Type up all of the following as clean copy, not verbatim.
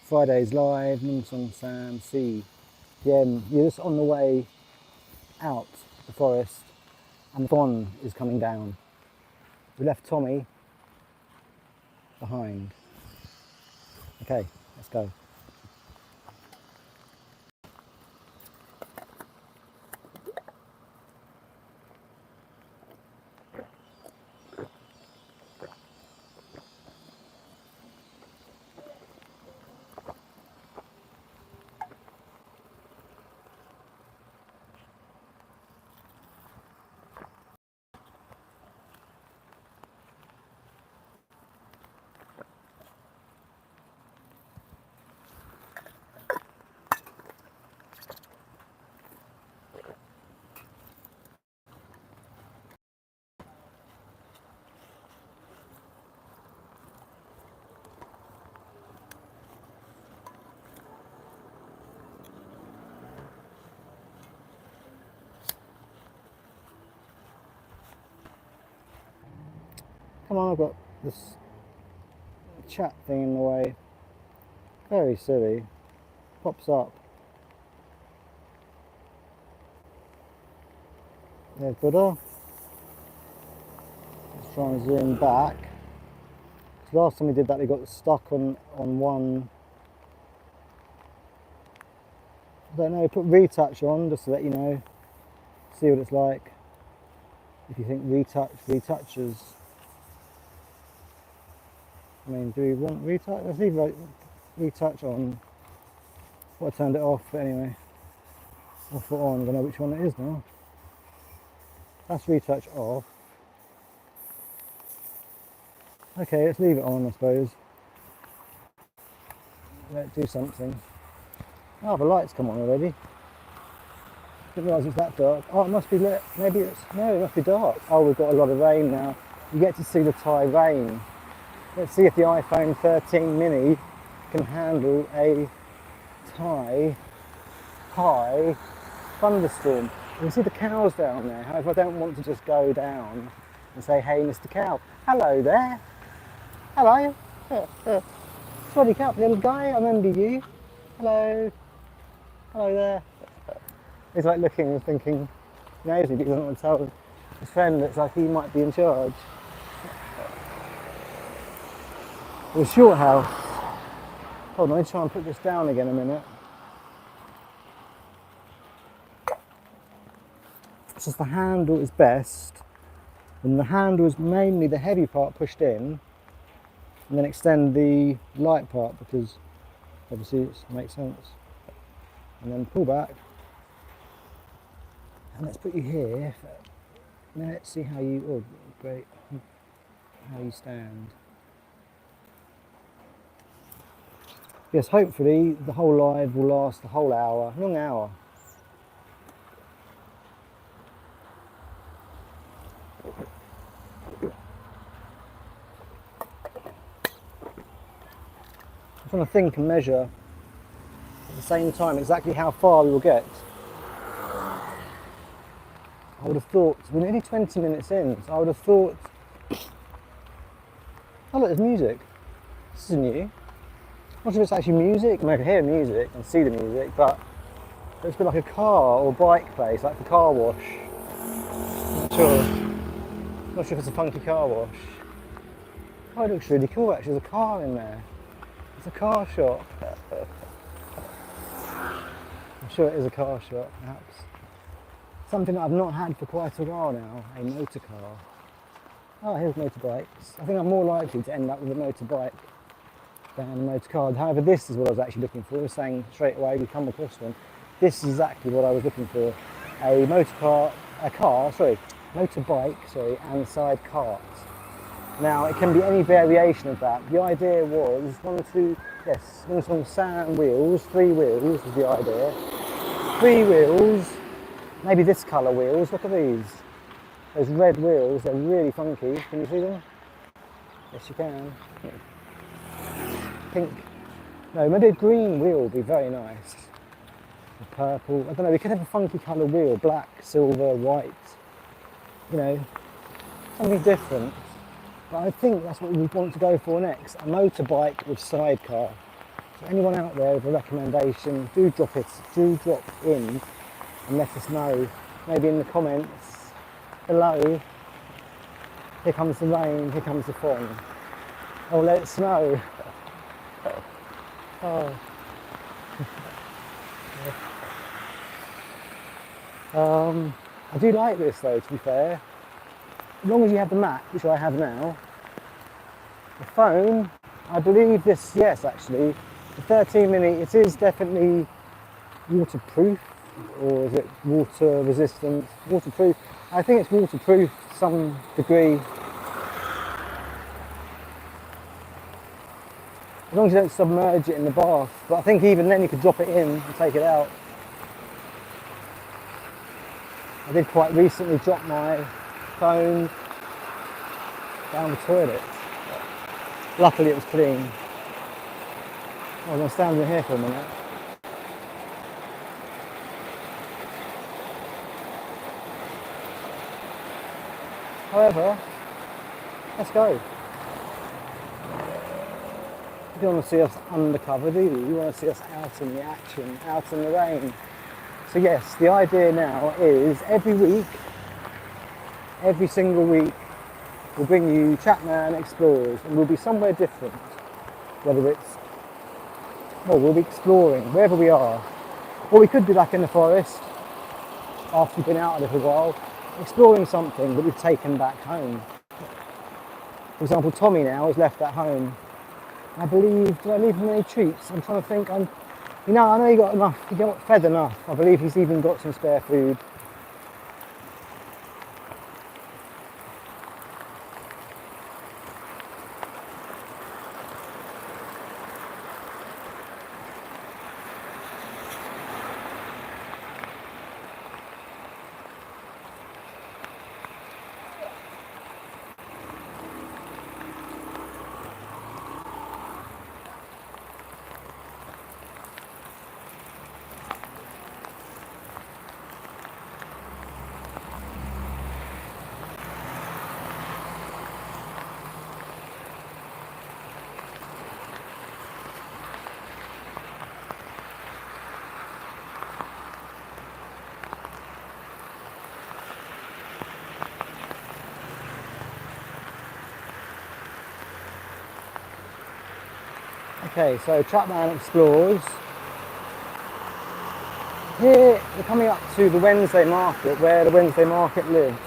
Friday's live, Mumsong Sam, C. PM. You're just on the way out the forest and the sun is coming down. We left Tommy behind. Okay, let's go. Come on, I've got this chat thing in the way. Very silly. Pops up. There's Buddha. Let's try and zoom back. Last time we did that, we got stuck on one. I don't know, put retouch on just to let you know. See what it's like. If you think retouches. I mean, do we want retouch? Let's leave retouch on. Well, I turned it off, but anyway. Off or on, I don't know which one it is now. That's retouch off. Okay, let's leave it on, I suppose. Let it do something. Oh, the light's come on already. Didn't realise it's that dark. Oh, it must be lit. Maybe it's, no, it must be dark. Oh, we've got a lot of rain now. You get to see the Thai rain. Let's see if the iPhone 13 mini can handle a Thai high thunderstorm. You can see the cows down there. However, I don't want to just go down and say, hey, Mr. Cow. Hello there. Hello. Swaddy Cup, little guy, I remember you. Hello. Hello there. He's like looking and thinking, he knows me, but he doesn't want to tell his friend looks like he might be in charge. The short house. Hold on, let me try and put this down again a minute. It's just the handle is best, and the handle is mainly the heavy part pushed in, and then extend the light part because obviously it makes sense. And then pull back. And let's put you here. Now let's see how you, oh great, how you stand. Yes, hopefully the whole live will last the whole hour, long hour. I'm trying to think and measure at the same time exactly how far we will get. I would have thought, we're nearly 20 minutes in, so I would have thought, oh look, there's music. This is new. I'm not sure if it's actually music. I mean, I can hear music and see the music, but it's been like a car or bike place, like the car wash. Not sure. Not sure if it's a funky car wash. Oh, it looks really cool actually, there's a car in there. It's a car shop. I'm sure it is a car shop, perhaps. Something that I've not had for quite a while now, a motor car. Oh, here's motorbikes. I think I'm more likely to end up with a motorbike than a motor car. However, this is what I was actually looking for. I was saying straight away, we come across one. This is exactly what I was looking for. A motorbike, and side cart. Now, it can be any variation of that. The idea was some sand wheels, 3 wheels was the idea. 3 wheels, maybe this colour wheels, look at these. Those red wheels, they're really funky. Can you see them? Yes, you can. Pink. No, maybe a green wheel would be very nice. Or purple, I don't know, we could have a funky colour wheel, black, silver, white. You know, something different. But I think that's what we want to go for next, a motorbike with sidecar. So anyone out there with a recommendation, do drop in and let us know. Maybe in the comments below. Here comes the rain, here comes the fog. Oh, let it snow. Oh. I do like this though, to be fair. As long as you have the map, which I have now. The phone, I believe this, yes actually, the 13 mini, it is definitely waterproof, or is it water resistant? Waterproof. I think it's waterproof to some degree. As long as you don't submerge it in the bath. But I think even then you could drop it in and take it out. I did quite recently drop my phone down the toilet. Luckily it was clean. I'm going to stand in here for a minute. However, let's go. You don't want to see us undercover, do you? You want to see us out in the action, out in the rain. So yes, the idea now is every single week, we'll bring you Trapman Explorers, and we'll be somewhere different. Whether it's, well, we'll be exploring wherever we are. Or we could be back in the forest after we've been out a little while, exploring something that we've taken back home. For example, Tommy now has left at home. I believe, did I leave him any treats? I'm trying to think. I know he got enough, he got fed enough. I believe he's even got some spare food. Okay, so Trapman Explorers. Here we're coming up to the Wednesday market, where the Wednesday market lives.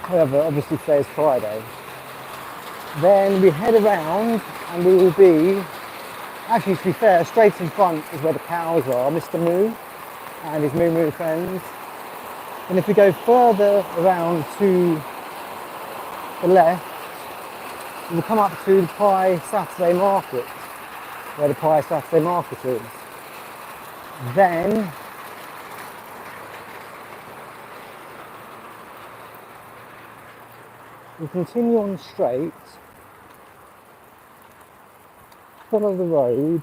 However, obviously today is Friday. Then we head around and we will be, actually to be fair, straight in front is where the cows are, Mr. Moo and his Moo Moo friends. And if we go further around to the left, we'll come up to the Pie Saturday Market, where the Pie Saturday Market is. Then we'll continue on straight, follow the road, and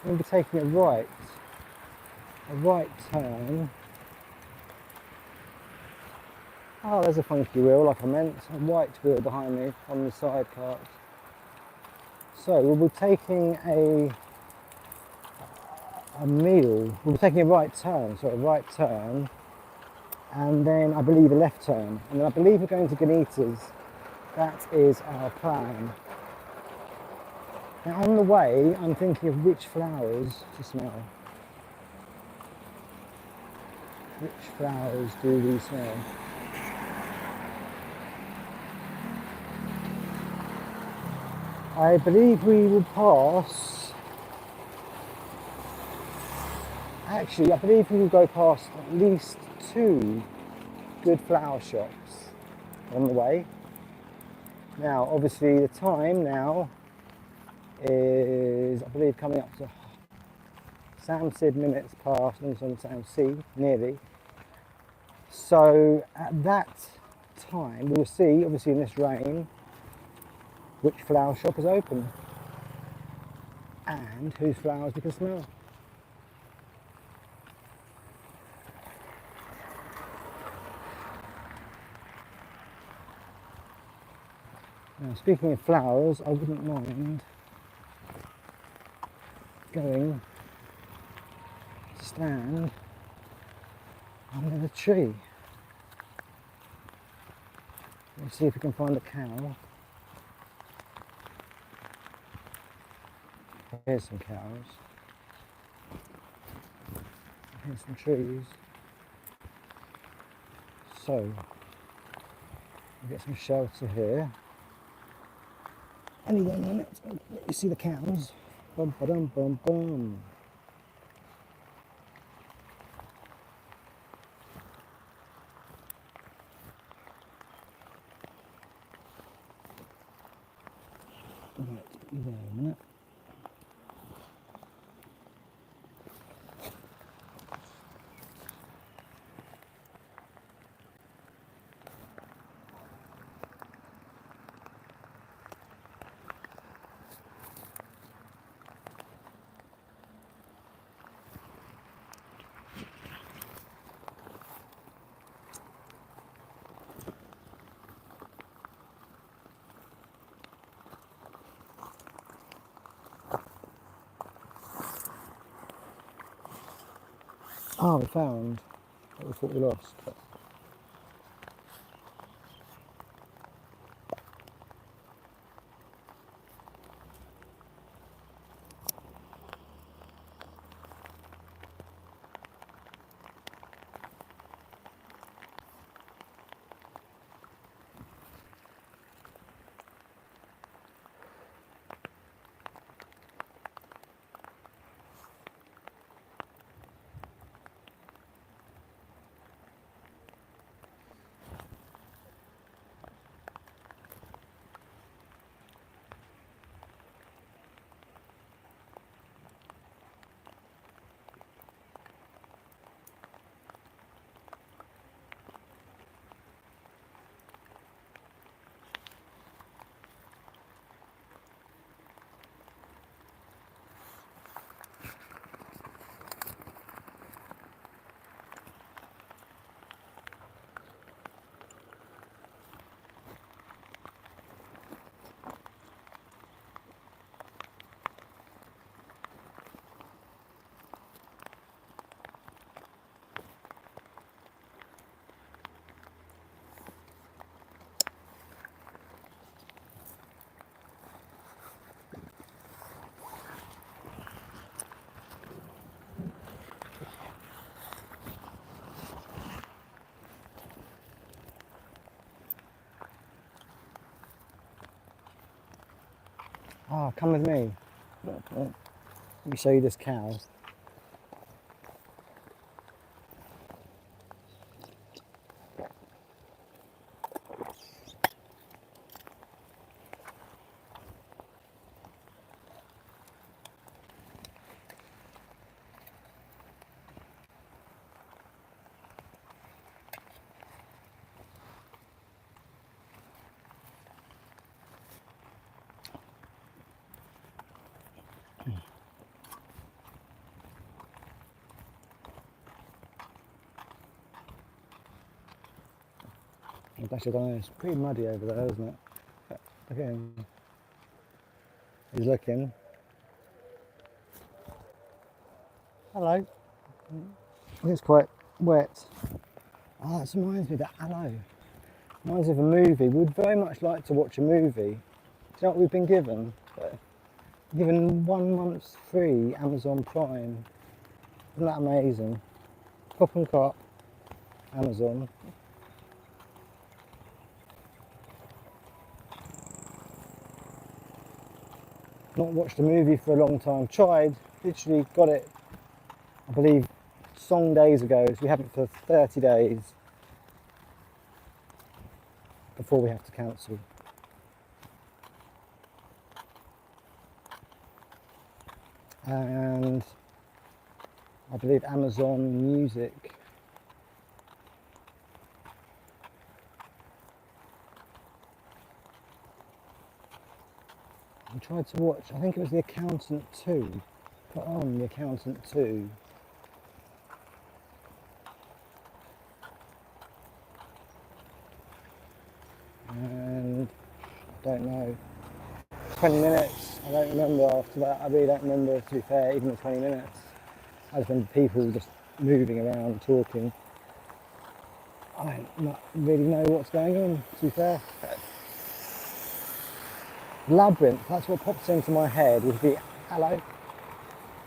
we'll be taking a right turn. Oh, there's a funky wheel, like I meant, a white wheel behind me on the side cart. So we'll be taking a right turn, and then I believe a left turn, and then I believe we're going to Ganita's. That is our plan. Now on the way, I'm thinking of which flowers to smell. Which flowers do we smell? I believe we will pass, actually I believe we will go past at least 2 good flower shops on the way. Now obviously the time now is, I believe, coming up to Samsid minutes past, and it's on Sam C, nearly. So at that time we'll see, obviously in this rain, which flower shop is open and whose flowers we can smell. Now speaking of flowers, I wouldn't mind going to stand under the tree. Let's see if we can find a cow. Here's some cows. Here's some trees. So, we'll get some shelter here. Only 1 minute. You see the cows. Bum ba dum bum bum. Right, you there a minute. Oh, we found what we thought we lost. But oh, come with me. Let me show you this cow. Actually, I don't know, it's pretty muddy over there, isn't it? Look at him. He's looking. Hello. It's quite wet. Oh, that reminds me of that aloe. Reminds me of a movie. We'd very much like to watch a movie. Do you know what we've been given? Given 1 month free Amazon Prime. Isn't that amazing? Pop and Cop, Amazon. Not watched a movie for a long time. Tried, literally got it, I believe, song days ago. So we have it for 30 days before we have to cancel. And I believe Amazon Music. I tried to watch, I think it was The Accountant 2. Put on The Accountant 2. And I don't know. 20 minutes. I don't remember after that. I really don't remember, to be fair, even the 20 minutes. I just remember people just moving around, talking. I don't not really know what's going on, to be fair. Labyrinth, that's what pops into my head with the hello.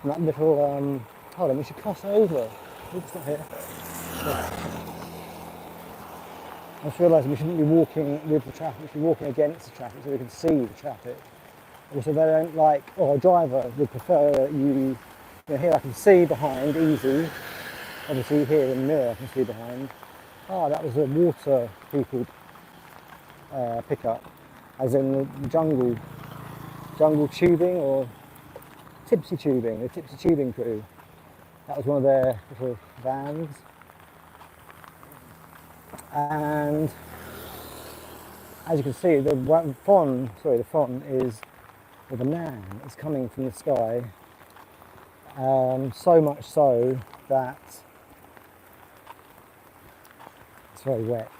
And that little, hold on, we should cross over. Oops, not here. I just realised we shouldn't be walking with the traffic, we should be walking against the traffic so we can see the traffic. Also, they don't like, or a driver would prefer you know, here I can see behind, easy. Obviously here in the mirror I can see behind. Ah, that was a water people pickup, as in the jungle tubing or tipsy tubing, the tipsy tubing crew. That was one of their little vans. And as you can see, the fawn is, or the man is coming from the sky. So much so that it's very wet.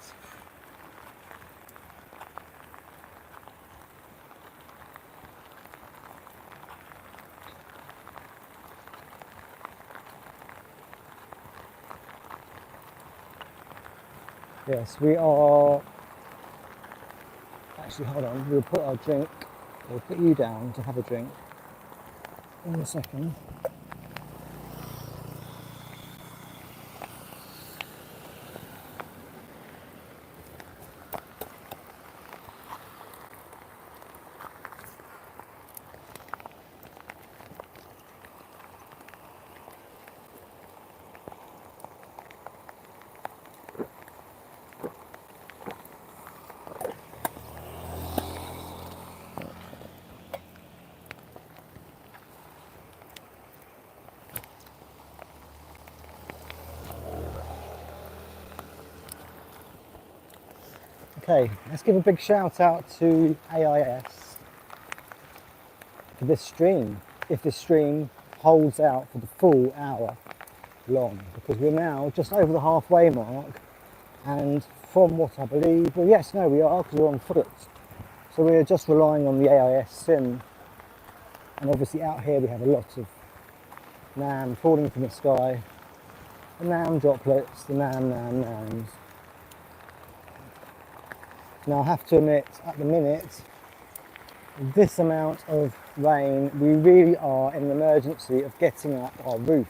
Yes, we are, actually hold on, we'll put our drink, we'll put you down to have a drink in a second. Okay, let's give a big shout out to AIS for this stream, if this stream holds out for the full hour long, because we're now just over the halfway mark, and from what I believe, well yes, no we are, because we're on foot, so we're just relying on the AIS sim, and obviously out here we have a lot of NAM falling from the sky, the NAM droplets, the NAMs. Now I have to admit, at the minute, this amount of rain, we really are in an emergency of getting up our roof.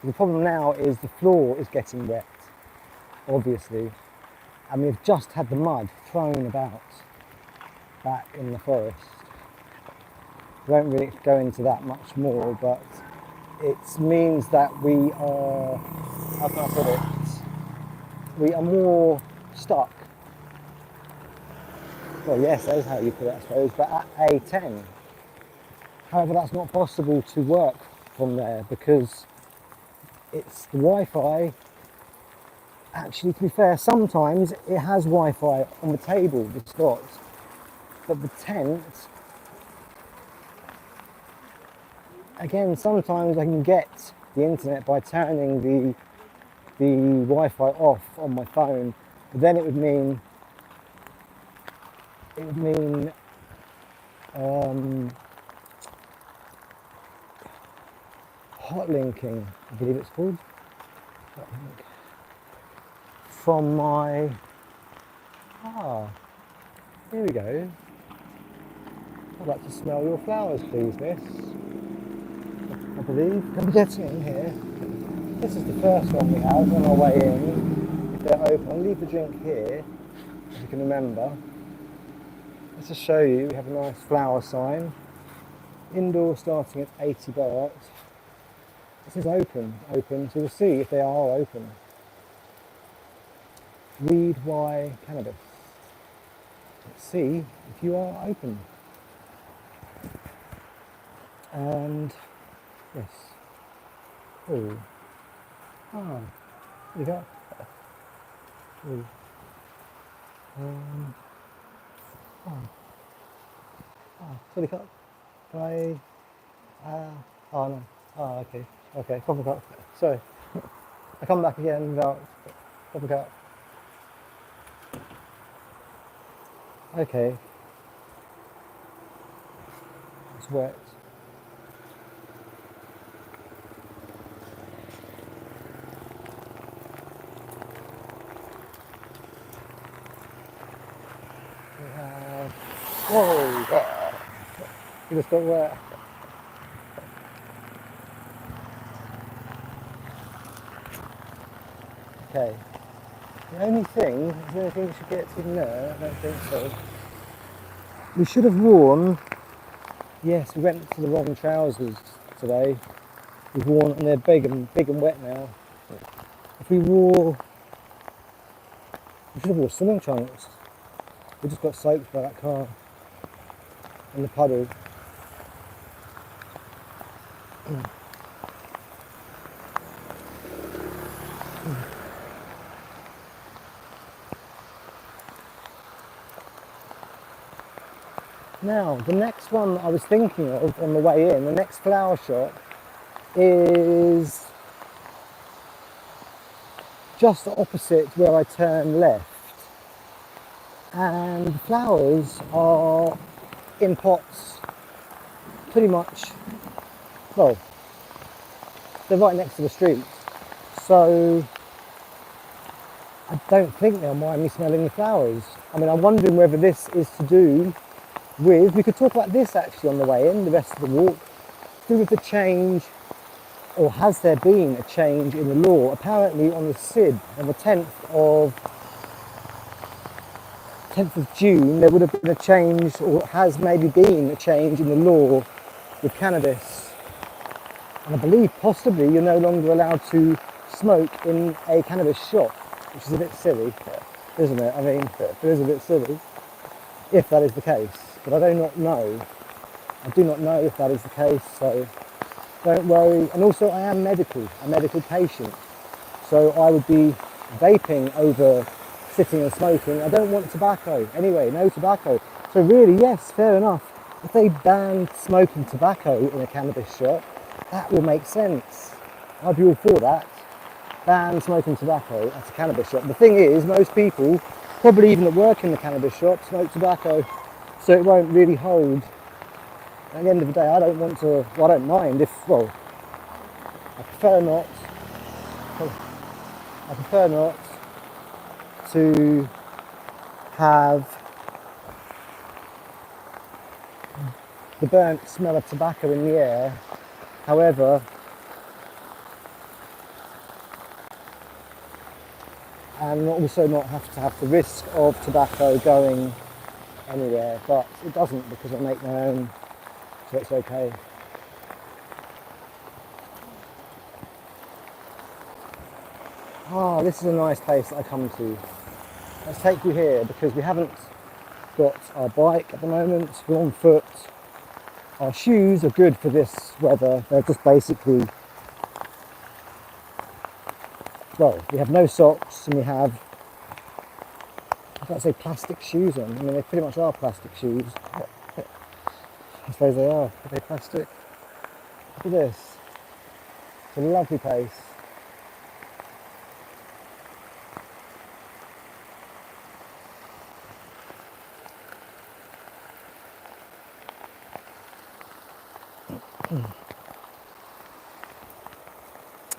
The problem now is the floor is getting wet, obviously, and we've just had the mud thrown about back in the forest. We won't really go into that much more, but it means that we are, how can I put it, we are more stuck. Well, yes, that is how you put it, I suppose, but at A10. However, that's not possible to work from there because it's the Wi-Fi. Actually, to be fair, sometimes it has Wi-Fi on the table, the spot, but the tent, again, sometimes I can get the internet by turning the Wi-Fi off on my phone, but then it would mean hot linking, I believe it's called, from my, here we go. I'd like to smell your flowers, please, miss. I believe, can we get in here? This is the first one we have on our way in. If they're open, I'll leave the drink here, if you can remember. Let's just show you, we have a nice flower sign. Indoor starting at 80 baht. This is open, so we'll see if they are open. Read why cannabis. Let's see if you are open. And yes. Oh. Ah. There you go. Oh. Chili cup. Can I? Oh no. Oh, okay. Okay, coffee cup. Sorry. I come back again without coffee cup. Okay. It's wet. Whoa! You just got wet. Okay. The only thing, is there anything we should get in there? I don't think so. We should have worn, yes, we went to the wrong trousers today. We've worn, and they're big and wet now. If we should have worn swimming trunks. We just got soaked by that car in the puddle. Now, the next one I was thinking of on the way in, the next flower shop, is just opposite where I turn left. And the flowers are in pots, pretty much, well, they're right next to the street. So I don't think they'll mind me smelling the flowers. I mean, I'm wondering whether this is to do with, we could talk about this actually on the way in, the rest of the walk, to do with the change, or has there been a change in the law? Apparently on the SID, on the 10th of June, there would have been a change, or has maybe been a change in the law with cannabis. And I believe possibly you're no longer allowed to smoke in a cannabis shop, which is a bit silly, isn't it? I mean, it is a bit silly, if that is the case. But I do not know. I do not know if that is the case, so don't worry. And also I am a medical patient. So I would be vaping over sitting and smoking. I don't want tobacco. Anyway, no tobacco. So really, yes, fair enough. If they banned smoking tobacco in a cannabis shop, that will make sense. I'd be all for that. Ban smoking tobacco at a cannabis shop. The thing is, most people, probably even that work in the cannabis shop, smoke tobacco. So it won't really hold. At the end of the day, I don't want to, well, I don't mind if, well, I prefer not to have the burnt smell of tobacco in the air. However, and also not have to have the risk of tobacco going anywhere, but it doesn't because I make my own, so it's okay. Ah, this is a nice place that I come to. Let's take you here because we haven't got our bike at the moment, we're on foot. Our shoes are good for this weather, they're just basically, well, we have no socks and we have, I can't say plastic shoes on. I mean, they pretty much are plastic shoes. I suppose they are. Are they plastic? Look at this. It's a lovely place.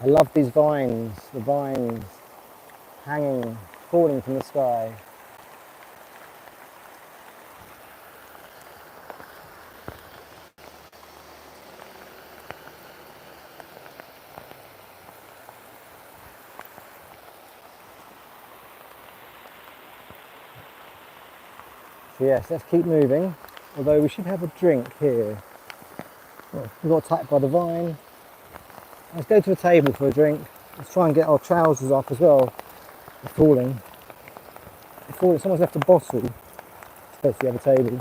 I love these vines, the vines hanging, falling from the sky. So yes, let's keep moving, although we should have a drink here. Well, we got attacked by the vine. Let's go to a table for a drink. Let's try and get our trousers off as well. They're falling. They're falling. Someone's left a bottle. It's supposed to have a table.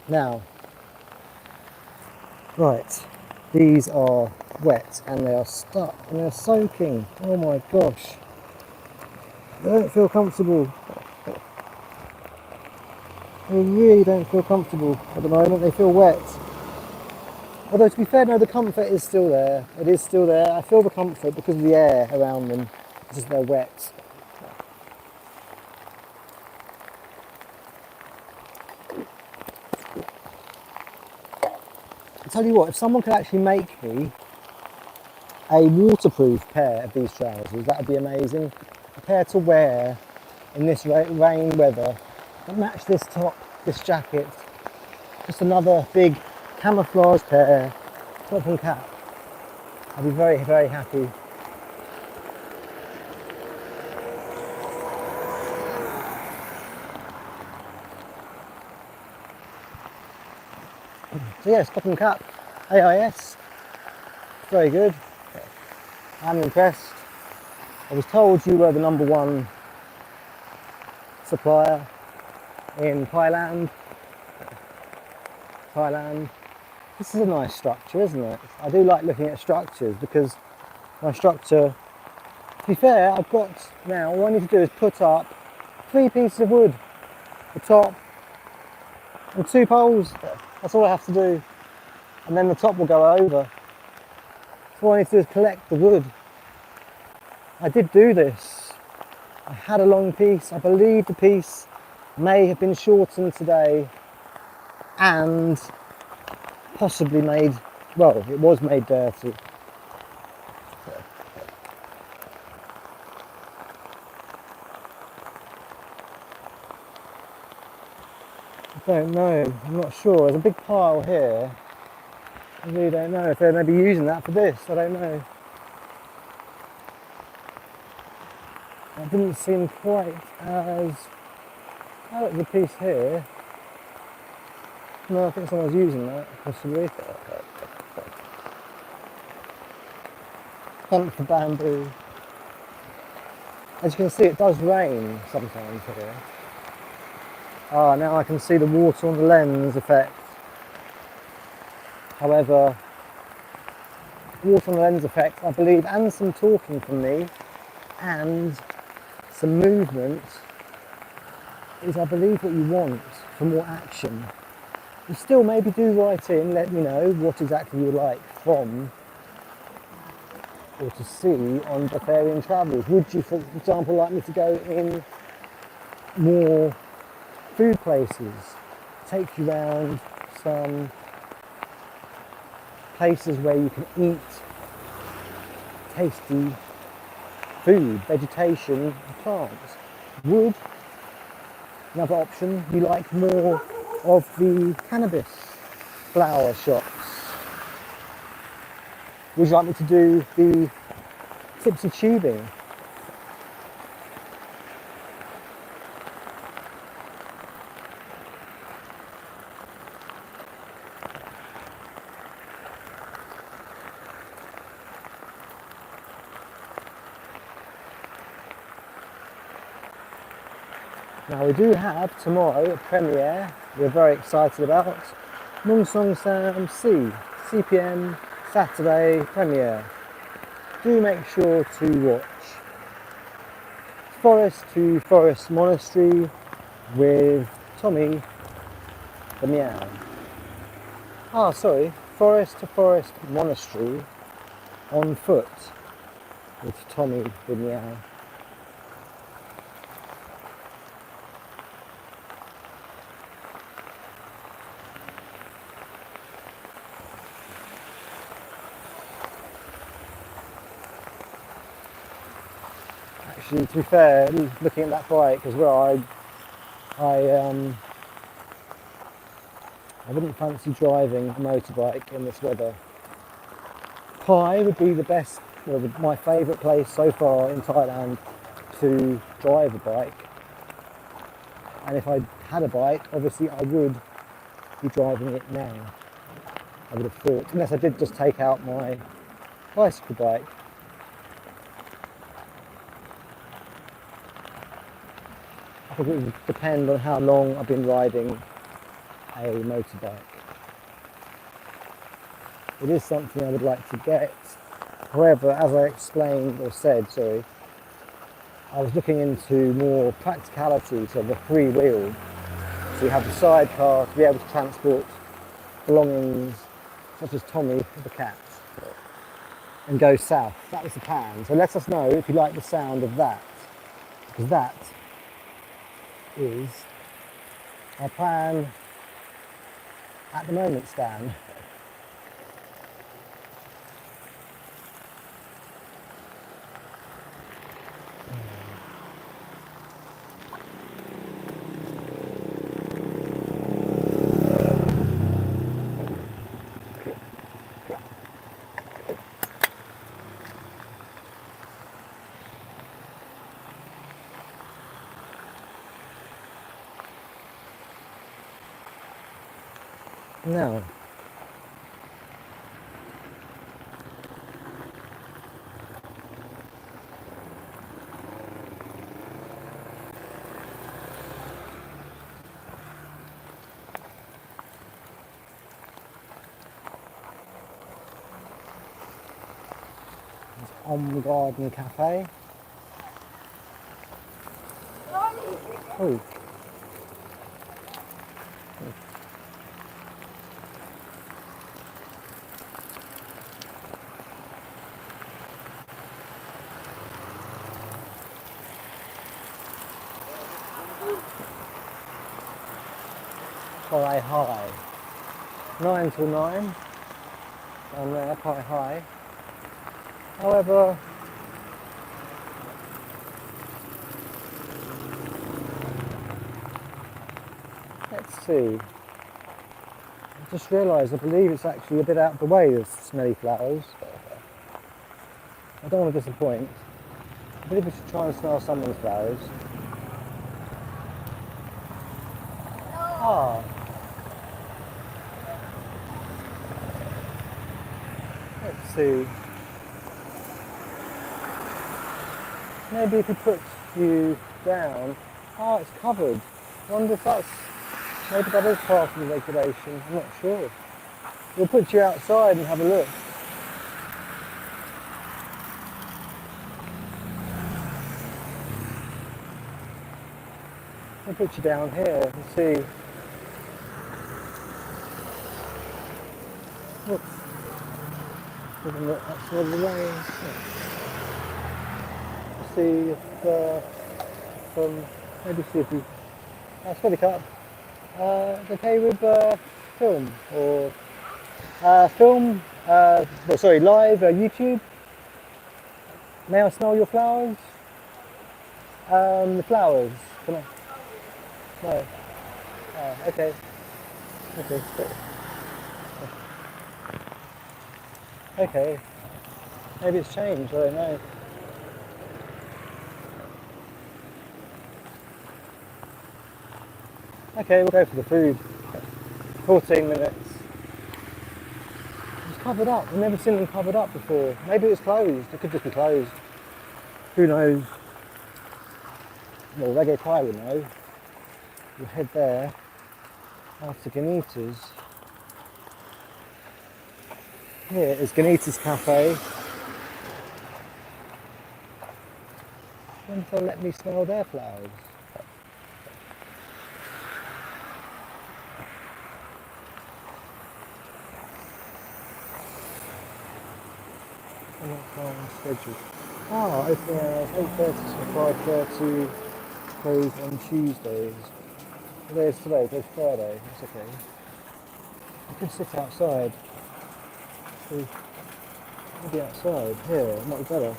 Now, right, these are wet and they are stuck and they're soaking. Oh my gosh. They don't feel comfortable. They really don't feel comfortable at the moment, they feel wet. Although to be fair, no, the comfort is still there. It is still there. I feel the comfort because of the air around them, because they're wet. tell you what, if someone could actually make me a waterproof pair of these trousers, that would be amazing. A pair to wear in this rain weather that match this top, this jacket. Just another big camouflage pair, top and cap. I'd be very, very happy. So yes, top and cap, AIS, very good. I'm impressed. I was told you were the #1 supplier in Thailand. This is a nice structure, isn't it? I do like looking at structures because my structure, to be fair, I've got now, all I need to do is put up 3 pieces of wood, the top and 2 poles. That's all I have to do. And then the top will go over. So all I need to do is collect the wood. I did do this. I had a long piece. I believe the piece may have been shortened today and possibly made, well, it was made dirty. I don't know, I'm not sure. There's a big pile here. I really don't know if they're maybe using that for this, I don't know. That didn't seem quite as, oh, the piece here. No, I think someone's using that, possibly. Hunt for bamboo. As you can see, it does rain sometimes here. Ah, now I can see the water on the lens effect. However, water on the lens effect, I believe, and some talking from me, and some movement, is I believe what you want for more action. You still maybe do write in, let me know what exactly you would like from or to see on Breatharian travels. Would you, for example, like me to go in more food places, take you around some places where you can eat tasty food, vegetation, and plants? Wood, another option, you like more of the cannabis flower shops? Would you like me to do the tipsy tubing? Now we do have tomorrow a premiere we're very excited about. Mung Song Sam C, CPM, Saturday premiere. Do make sure to watch. Forest to Forest Monastery with Tommy the Meow. Ah, sorry, Forest to Forest Monastery on foot with Tommy the Meow. Actually, to be fair, looking at that bike as well, I wouldn't fancy driving a motorbike in this weather. Pai would be the best, well, my favourite place so far in Thailand to drive a bike. And if I had a bike, obviously I would be driving it now. I would have thought, unless I did just take out my bicycle bike. I think it would depend on how long I've been riding a motorbike. It is something I would like to get. However, as I explained, or said, sorry, I was looking into more practicality to the 3-wheel. So you have the sidecar to be able to transport belongings, such as Tommy the cat, and go south. That was the plan. So let us know if you like the sound of that, because that is our plan at the moment, Stan. Now, on the Ganita Cafe. Oh. Quite high. 9 till 9. Down there, quite high. However, let's see. I just realised I believe it's actually a bit out of the way, the smelly flowers. I don't want to disappoint. I believe we should try and smell someone's flowers. Ah. Let's see. Maybe if we put you down. Oh, it's covered. I wonder if that's, maybe that is part of the regulation. I'm not sure. We'll put you outside and have a look. We'll put you down here and see. Look. That's where the rain. See if maybe see if we SafetyWing. It's okay with film or film. Well, sorry, live YouTube. May I smell your flowers? The flowers. Can I? No. Okay. Okay. Okay. Maybe it's changed. I don't know. Okay, we'll go for the food. 14 minutes. It's covered up. I've never seen them covered up before. Maybe it's closed. It could just be closed. Who knows? Well, Reggae Pie will know. We'll head there after Ganita's. Here is Ganita's Cafe. I wonder if they'll let me smell their flowers. Schedule. Ah, open hours 8:30 to 5:30. Closed on Tuesdays. Today's today. Today's Friday. That's okay. I could sit outside. So maybe outside here might be better.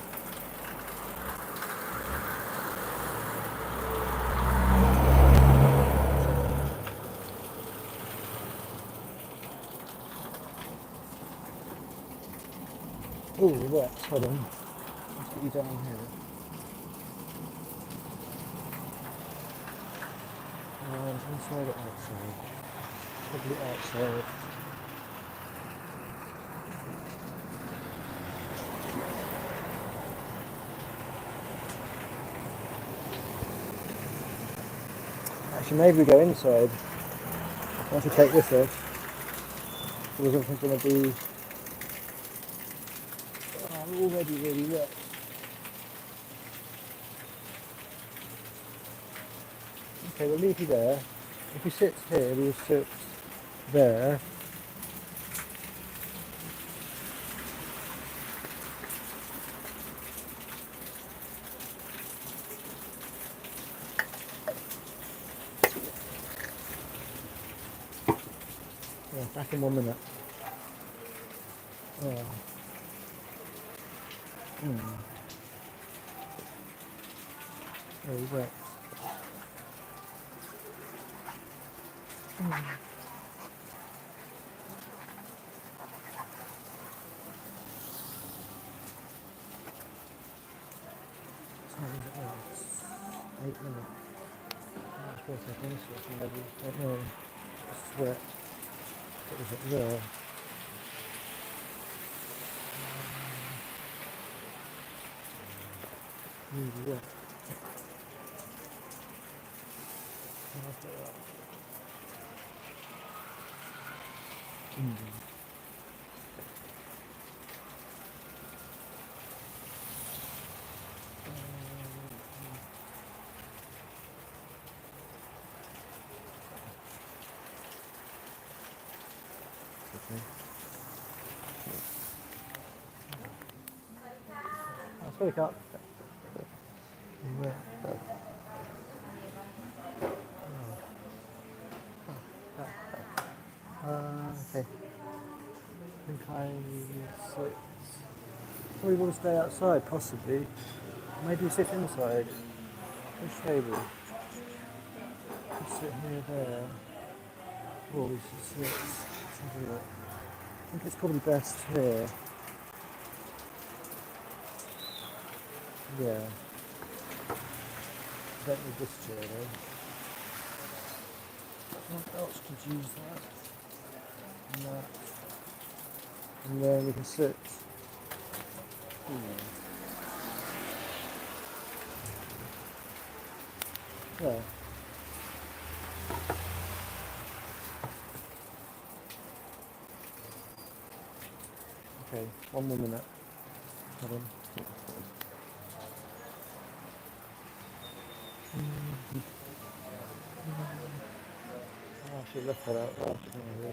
Oh, right, hold on. Let's get you down here. Inside or outside? Probably outside. Actually, maybe we go inside. I should take this off. Because everything's going to be already really wet. Okay, we'll leave you there. If we sit here, we'll sit there. Yeah, back in 1 minute. Oh. Very wet. Time is it now? It's 8 minutes. How much water I finish it? I don't know. It's wet. What was it there? Yeah. I'll speak up. Okay. I think probably want to stay outside, possibly. Maybe sit inside. Which table? Could sit here, there. Or we should sit. Let's have a look. I think it's probably best here. Yeah. Don't need this chair though. What else could use that? And that. And then we can sit. Yeah. Okay, one more minute. Hold on. Oh, I should have left that out there.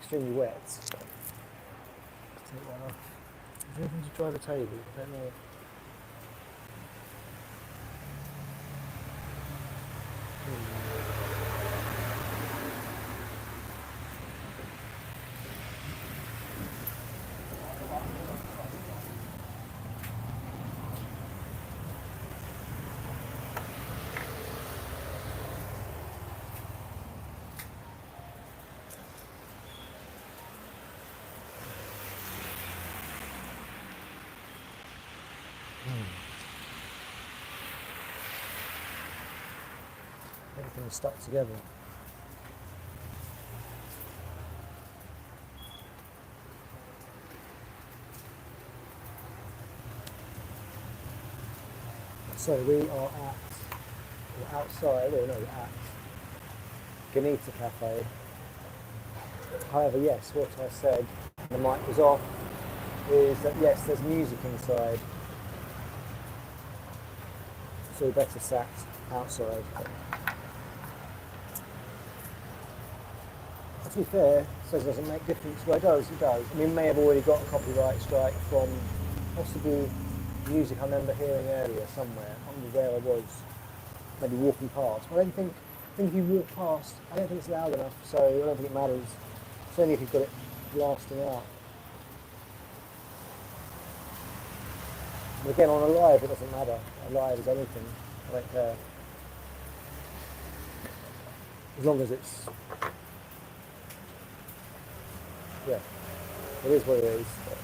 Extremely wet. Let's take that off. Is there anything to dry the table? I don't know. Everything's stuck together. So we are outside, or no, at Ganita Cafe. However, yes, what I said, the mic was off, is that yes, there's music inside. So we better sat outside. To be fair, it says it doesn't make difference. Well, it does. I mean, we may have already got a copyright strike from possibly music I remember hearing earlier somewhere. I don't remember where I was, maybe walking past. But I think if you walk past, I don't think it's loud enough, so I don't think it matters. It's only if you've got it blasting out. And again, on a live, it doesn't matter. A live is anything. I don't care. As long as it's... yeah, it is what it is. But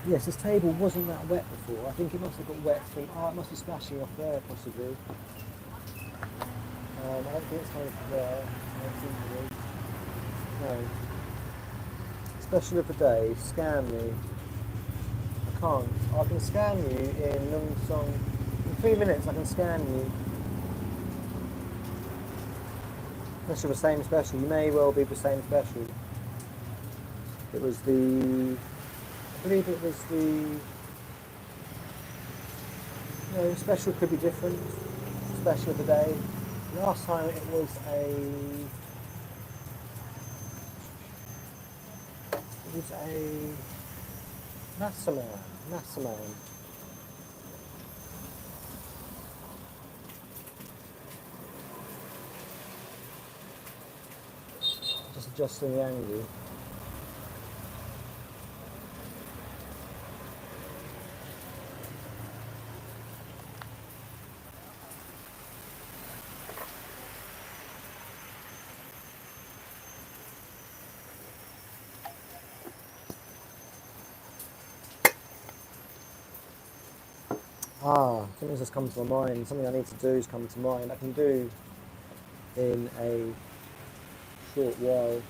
yes, this table wasn't that wet before. I think it must have got wet from... oh, it must be splashing off there, possibly. I don't think it's coming from there. I don't think it is. No. Special of the day, scan me. I can't. I can scan you in Nung. In 3 minutes I can scan you. Unless you're the same special. You may well be the same special. It was the... I believe it was the... no, special could be different. Special of the day. Last time it was a... it was a... Massaman. Just adjusting the angle. Something's just come to my mind. Something I need to do has come to mind. I can do in a short while.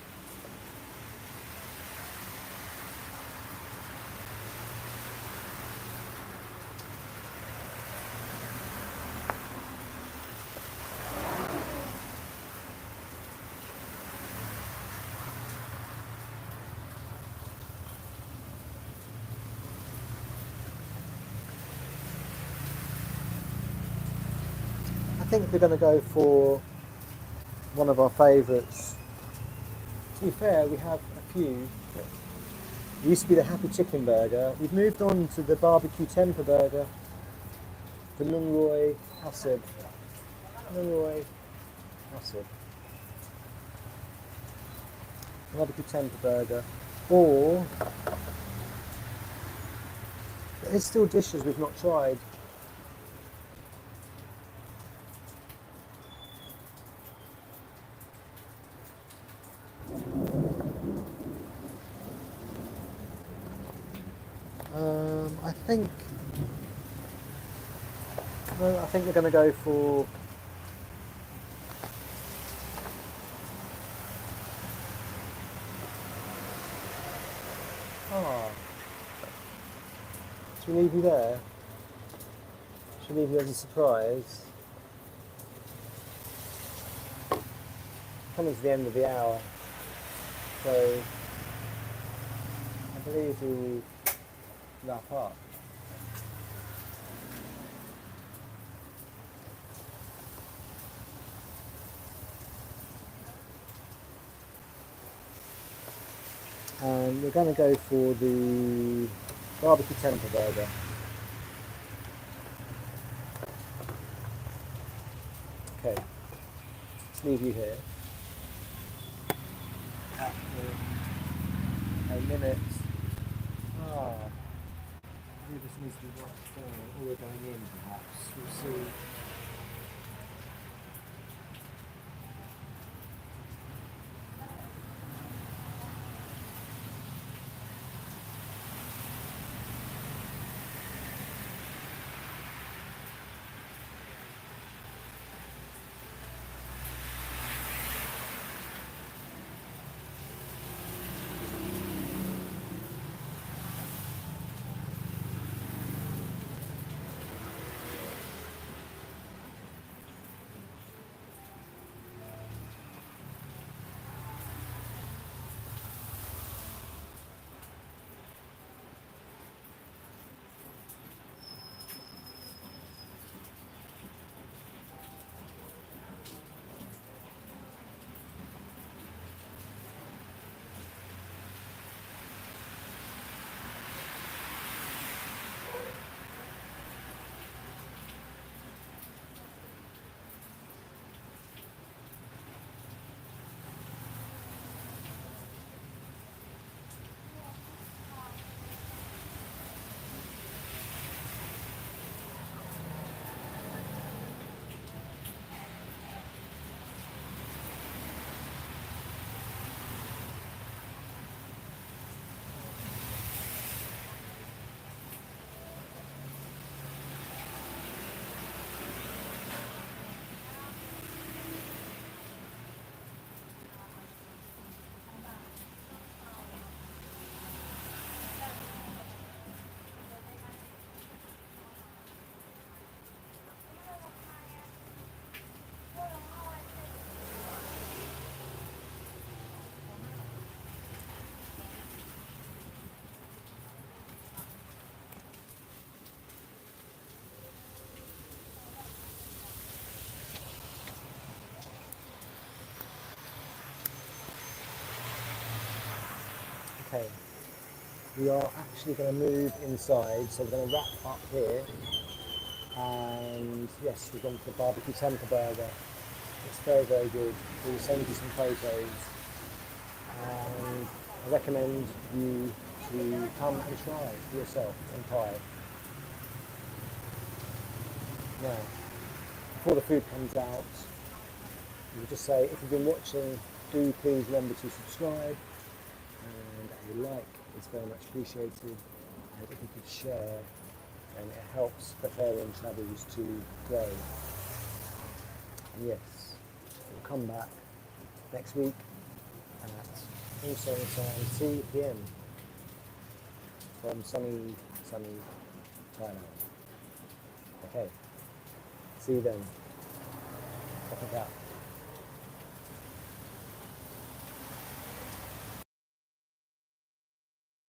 I think we're going to go for one of our favourites. To be fair, we have a few. It used to be the Happy Chicken Burger. We've moved on to the BBQ Tempeh Burger, the Nungroy Acid. BBQ Tempeh Burger. Or, there's still dishes we've not tried. I think we're going to go for should we leave you there? Should we leave you as a surprise? Coming to the end of the hour, so I believe we wrap up. And we're going to go for the BBQ Tempeh Burger. Okay, let's leave you here. At 8 minutes. Maybe this needs to be washed down, or we're going in perhaps. We'll see. Okay, we are actually going to move inside, so we're going to wrap up here. And yes, we've gone for the BBQ Tempeh Burger. It's very, very good. We'll send you some photos. And I recommend you to come and try for yourself in Thai. Now, before the food comes out, we'll just say, if you've been watching, do please remember to subscribe. And a like is very much appreciated. And if you could share, and it helps Breatharian travels to grow. And yes, we'll come back next week at also time 2 p.m. from sunny Thailand. Okay, see you then. Check it out.